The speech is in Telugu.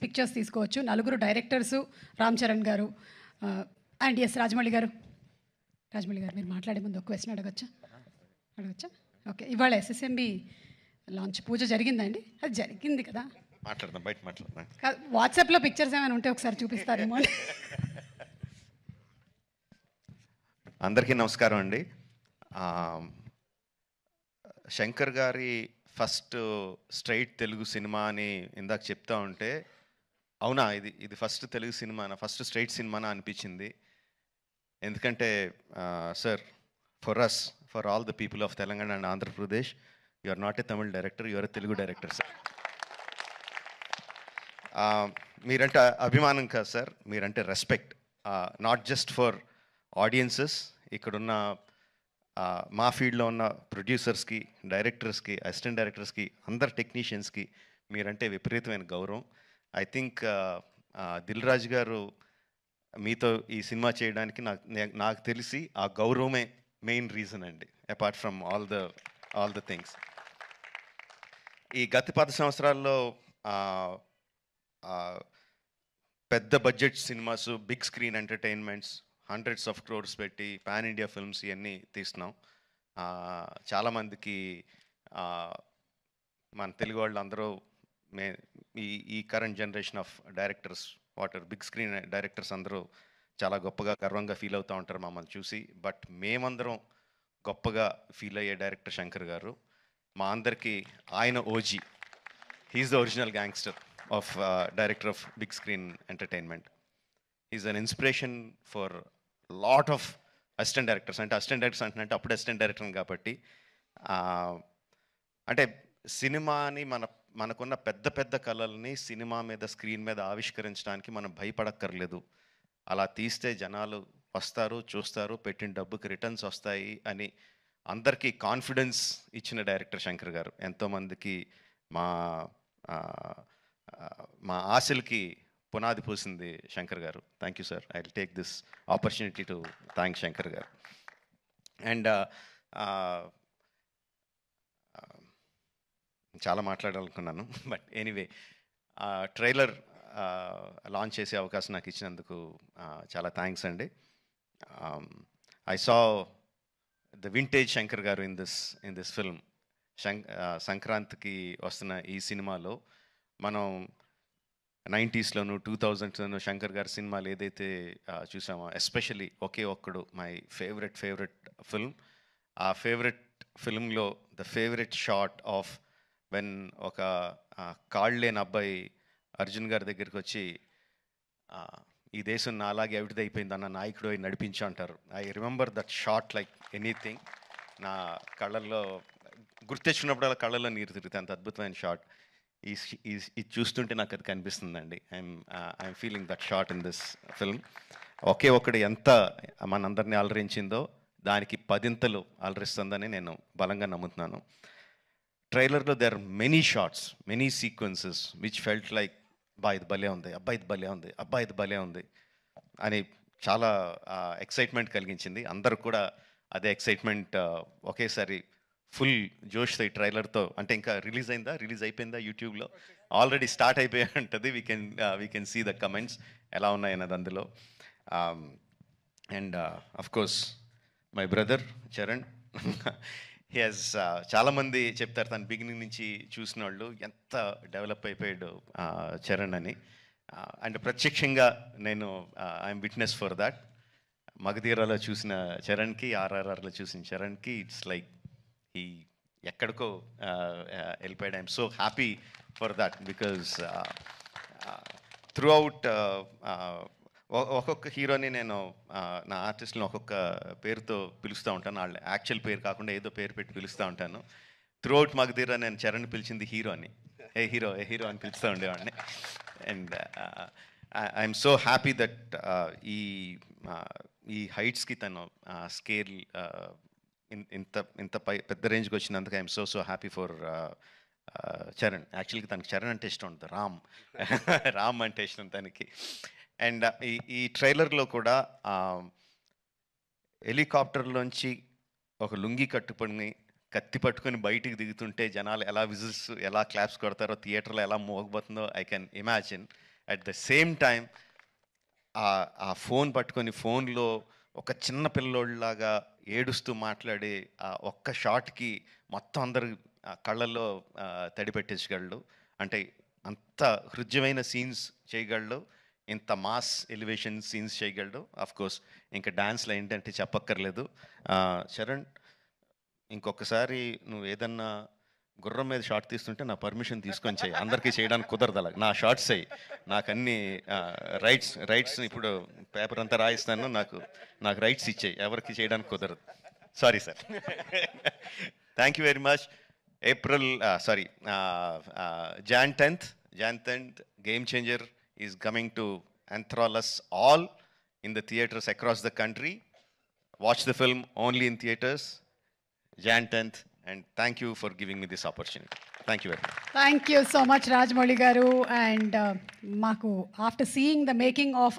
పిక్చర్స్ తీసుకోవచ్చు. నలుగురు డైరెక్టర్సు, రామ్ చరణ్ గారు అండ్ ఎస్ రాజమౌళి గారు. రాజమౌళి గారు మీరు మాట్లాడే ముందు ఒక క్వశ్చన్ అడగచ్చా? ఓకే, ఇవాళ ఎస్ఎస్ఎంబి లాంచ్ పూజ జరిగిందండి? అది జరిగింది కదా, మాట్లాడదాం, బయట మాట్లాడదాం. వాట్సాప్లో పిక్చర్స్ ఏమైనా ఉంటే ఒకసారి చూపిస్తారేమో. అందరికీ నమస్కారం అండి. శంకర్ గారి ఫస్ట్ స్ట్రైట్ తెలుగు సినిమా అని ఇందాక చెప్తా ఉంటే, అవునా ఇది ఫస్ట్ తెలుగు సినిమానా, ఫస్ట్ స్ట్రైట్ సినిమానా అనిపించింది. ఎందుకంటే sir, for all the people of Telangana and Andhra Pradesh, you are not a Tamil director, you are a Telugu director sir. మీరంటే అభిమానం కాదు సార్, మీరంటే respect. Not just for audiences, ఇక్కడున్న మా ఫీల్డ్లో ఉన్న ప్రొడ్యూసర్స్కి, డైరెక్టర్స్కి, అసిస్టెంట్ డైరెక్టర్స్కి, అందరు టెక్నీషియన్స్కి మీరంటే విపరీతమైన గౌరవం. ఐ థింక్ దిల్ రాజు గారు మీతో ఈ సినిమా చేయడానికి నాకు తెలిసి ఆ గౌరవమే మెయిన్ రీజన్ అండి, apart from all the things. ఈ గత 10 సంవత్సరాల్లో పెద్ద budget cinemas, big screen entertainments, hundreds of crores పెట్టి పాన్ ఇండియా ఫిల్మ్స్ ఇవన్నీ తీస్తున్నాం. చాలామందికి మన తెలుగు వాళ్ళు అందరూ ఈ current generation of directors, big screen directors అందరూ చాలా గొప్పగా, గర్వంగా ఫీల్ అవుతూ ఉంటారు మమ్మల్ని చూసి. బట్ మేమందరం గొప్పగా ఫీల్ అయ్యే డైరెక్టర్ శంకర్ గారు. మా అందరికీ ఆయన OG. He is the original gangster of director of big screen entertainment. Is an inspiration for lot of assistant directors. అంటే అసిస్టెంట్ డైరెక్టర్స్ అంటే అప్పుడు అసిస్టెంట్ డైరెక్టర్ కాబట్టి, అంటే సినిమాని మనకున్న పెద్ద పెద్ద కళల్ని సినిమా మీద, స్క్రీన్ మీద ఆవిష్కరించడానికి మనం భయపడక్కర్లేదు. అలా తీస్తే జనాలు వస్తారు, చూస్తారు, పెట్టిన డబ్బుకి రిటర్న్స్ వస్తాయి అని అందరికీ కాన్ఫిడెన్స్ ఇచ్చిన డైరెక్టర్ శంకర్ గారు. ఎంతోమందికి మా ఆశలకి పునాది పోసింది శంకర్ గారు. Thank you sir. I will take this opportunity to thank Shankar గారు. అండ్ చాలా మాట్లాడాలనుకున్నాను, బట్ ఎనీవే, ట్రైలర్ లాంచ్ చేసే అవకాశం నాకు ఇచ్చినందుకు చాలా థ్యాంక్స్ అండి. I saw the vintage Shankar గారు ఇన్ దిస్ ఫిల్మ్. సంక్రాంతికి వస్తున్న ఈ సినిమాలో మనం 90స్లోను 2000స్లోను శంకర్ గారి సినిమాలు ఏదైతే చూసామో, especially Oke Okkadu my favourite film. ఆ ఫేవరెట్ ఫిల్మ్లో the favourite shot of when ఒక కాళ్ళు లేని అబ్బాయి అర్జున్ గారి దగ్గరికి వచ్చి, ఈ దేశం నా అలాగే అవిటిది అయిపోయింది అన్న నాయకుడు అయి నడిపించు అంటారు. I remember that shot like anything. నా కళ్ళల్లో గుర్తెచ్చుకున్నప్పుడు కళ్ళల్లో నీరు తిరుగుతాయి, అంత అద్భుతమైన షాట్. ఇది చూస్తుంటే నాకు అది కనిపిస్తుందండి. I'm feeling that shot in this film. Oke Okkadu ఎంత మనందరినీ అలరించిందో దానికి 10 అలరిస్తుందని నేను బలంగా నమ్ముతున్నాను. ట్రైలర్లో there are many shots, many sequences which felt like, ఇది భలే ఉంది, ఇది భలే ఉంది అని చాలా ఎక్సైట్మెంట్ కలిగించింది. అందరూ కూడా అదే ఎక్సైట్మెంట్ ఒకేసారి ఫుల్ జోష్తో ఈ ట్రైలర్తో. అంటే ఇంకా రిలీజ్ అయిపోయిందా యూట్యూబ్లో? ఆల్రెడీ స్టార్ట్ అయిపోయి ఉంటుంది. We can see the comments ఎలా ఉన్నాయి అన్నది అందులో. And of course my brother Charan, he has, చాలామంది చెప్తారు తను బిగినింగ్ నుంచి చూసిన వాళ్ళు ఎంత డెవలప్ అయిపోయాడు చరణ్ అని. అండ్ ప్రత్యక్షంగా నేను ఐఎమ్ విట్నెస్ ఫర్ దాట్. మగధీరాలో చూసిన చరణ్కి, ఆర్ఆర్ఆర్లో చూసిన చరణ్కి ఇట్స్ లైక్ ఈ ఎక్కడికో వెళ్ళిపోయాడు. I'm so happy for that because through out ఒక్కొక్క హీరోని నేను నా ఆర్టిస్ట్ని ఒక్కొక్క పేరుతో పిలుస్తూ ఉంటాను. వాళ్ళ యాక్చువల్ పేరు కాకుండా ఏదో పేరు పెట్టి పిలుస్తూ ఉంటాను. త్రూ అవుట్ మగధీరా నేను చరణ్ పిలిచింది హీరో అని, ఏ హీరో అని పిలుస్తూ ఉండేవాడిని. And I'm so happy that ఈ హైట్స్కి తను స్కేల్ ఇంత పెద్ద రేంజ్కి వచ్చినందుకు I'm so happy for Charan. యాక్చువల్గా తనకి చరణ్ అంటే ఇష్టం ఉంటుంది, రామ్ అంటే ఇష్టం తనకి. అండ్ ఈ ట్రైలర్లో కూడా హెలికాప్టర్లోంచి ఒక లుంగి కట్టుకొని కత్తి పట్టుకొని బయటికి దిగుతుంటే జనాలు ఎలా విజిల్స్, ఎలా క్లాప్స్ కొడతారో, థియేటర్లో ఎలా మోగబోతుందో I can imagine. At the same time ఆ ఫోన్ పట్టుకొని ఫోన్లో ఒక చిన్న పిల్లోళ్ళలాగా ఏడుస్తూ మాట్లాడే ఆ ఒక్క షాట్కి మొత్తం అందరు కళ్ళల్లో తడి పెట్టించగలడు. అంటే అంత హృద్యమైన సీన్స్ చేయగలడు, ఇంత మాస్ ఎలివేషన్ సీన్స్ చేయగలడు. ఆఫ్ కోర్స్ ఇంకా డాన్స్లో ఏంటంటే చెప్పక్కర్లేదు. చరణ్, ఇంకొకసారి నువ్వు ఏదన్నా గుర్రం మీద షార్ట్ తీస్తుంటే నా పర్మిషన్ తీసుకొని చేయి. అందరికీ చేయడానికి కుదరదు అలా. నా షార్ట్స్ అయ్యి నాకు అన్ని రైట్స్ ఇప్పుడు పేపర్ అంతా రాయిస్తాను, నాకు రైట్స్ ఇచ్చేయి, ఎవరికి చేయడానికి కుదరదు. Sorry sir. Thank you very much. Jan 10th, Game Changer is coming to enthrall us all in the theaters across the country. Watch the film only in theaters, Jan 10th, and thank you for giving me this opportunity. Thank you very much. Thank you so much Rajamouli గారు. అండ్ మాకు after seeing the making of